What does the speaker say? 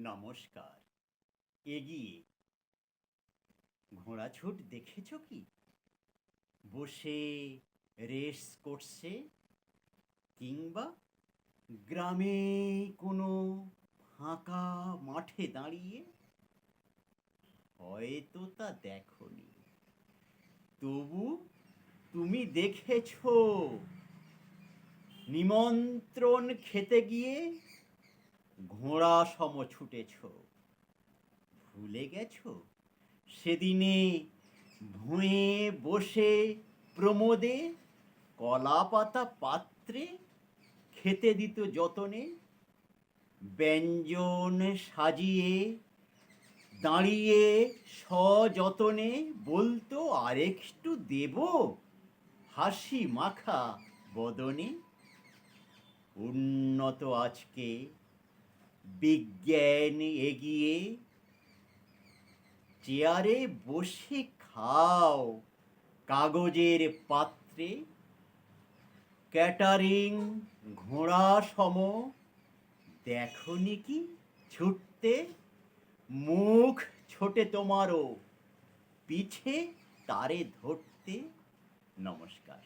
নমস্কার। এগিয়ে ঘোড়াছুট দেখেছ কি? বসে রেস করছে, কিংবা গ্রামে কোনো ফাঁকা মাঠে দাঁড়িয়ে? হয়তো তা দেখনি, তবু তুমি দেখেছ নিমন্ত্রণ খেতে গিয়ে ঘোড়া সম ছুটেছ। ভুলে গেছো সেদিনে ভুঁয়ে বসে প্রমোদে কলা পাতা পাত্রে খেতে দিত যতনে? ব্যঞ্জন সাজিয়ে দাঁড়িয়ে সযতনে বলতো, আরেকটু দেব, হাসি মাখা বদনে। উন্নত আজকে বিজ্ঞান এগিয়ে, চেয়ারে বসে খাও কাগজের পাত্রে। ক্যাটারিং ঘোড়া সম দেখনি কি ছুটতে? মুখ ছোটে তোমারও, পিছে তারে ধরতে। নমস্কার।